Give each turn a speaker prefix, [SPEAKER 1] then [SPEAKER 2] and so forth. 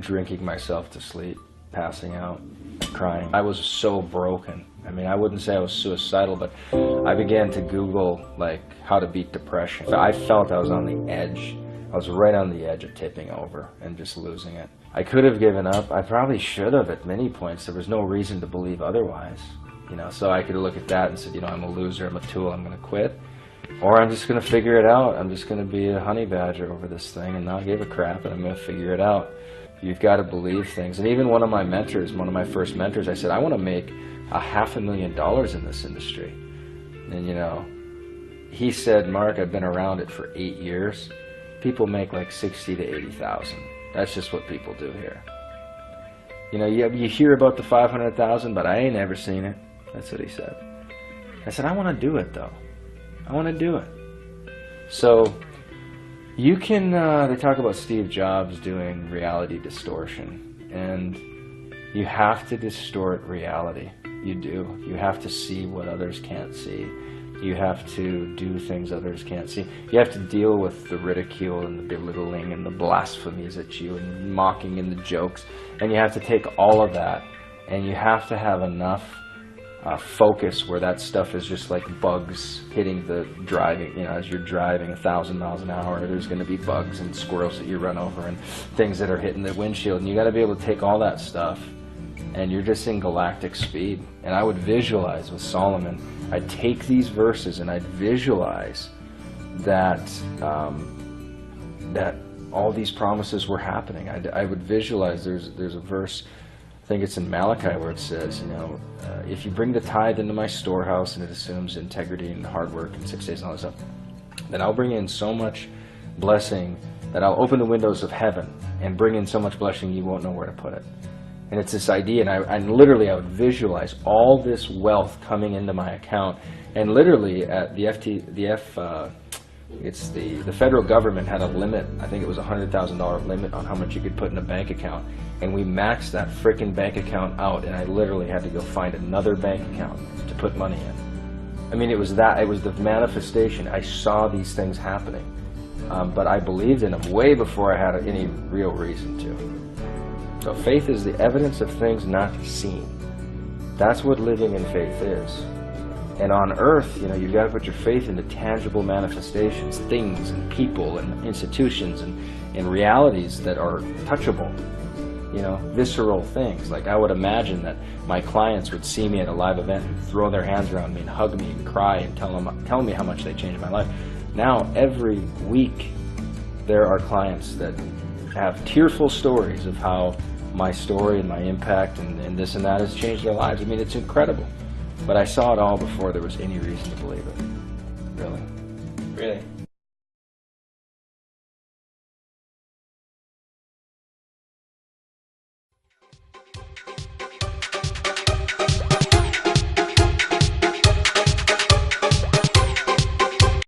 [SPEAKER 1] Drinking myself to sleep, passing out, crying. I was so broken. I mean, I wouldn't say I was suicidal, but I began to Google, like, how to beat depression. I felt I was on the edge. I was right on the edge of tipping over and just losing it. I could have given up. I probably should have at many points. There was no reason to believe otherwise. You know, so I could look at that and said, you know, I'm a loser, I'm a tool, I'm going to quit. Or I'm just going to figure it out. I'm just going to be a honey badger over this thing and not give a crap, and I'm going to figure it out. You've got to believe things. And even one of my mentors, one of my first mentors, I said, I want to make $500,000 in this industry. And, you know, he said, Mark, I've been around it for 8 years. People make like 60 to 80,000. That's just what people do here. You know, you hear about the 500,000, but I ain't ever seen it. That's what he said. I said, I want to do it, though. I want to do it. So you can, they talk about Steve Jobs doing reality distortion, and you have to distort reality. You do. You have to see what others can't see. You have to do things others can't see. You have to deal with the ridicule and the belittling and the blasphemies at you and mocking and the jokes. And you have to take all of that, and you have to have enough focus where that stuff is just like bugs hitting the driving. You know, as you're driving 1,000 miles an hour, there's going to be bugs and squirrels that you run over and things that are hitting the windshield. And you got to be able to take all that stuff, and you're just in galactic speed. And I would visualize with Solomon, I'd take these verses and I'd visualize that that all these promises were happening. I would visualize, there's a verse, I think it's in Malachi, where it says, you know, if you bring the tithe into my storehouse, and it assumes integrity and hard work and 6 days and all this stuff, then I'll bring in so much blessing that I'll open the windows of heaven and bring in so much blessing you won't know where to put it. And it's this idea, and literally I would visualize all this wealth coming into my account, and literally at the federal government had a limit. I think it was a $100,000 limit on how much you could put in a bank account, and we maxed that frickin' bank account out, and I literally had to go find another bank account to put money in. I mean, it was the manifestation. I saw these things happening, but I believed in them way before I had any real reason to. So faith is the evidence of things not seen. That's what living in faith is. And on earth, you know, you've got to put your faith into tangible manifestations, things and people and institutions and realities that are touchable, you know, visceral things. Like, I would imagine that my clients would see me at a live event and throw their hands around me and hug me and cry and tell me how much they changed my life. Now, every week, there are clients that have tearful stories of how my story and my impact and this and that has changed their lives. I mean, it's incredible. But I saw it all before there was any reason to believe it. Really.
[SPEAKER 2] Really?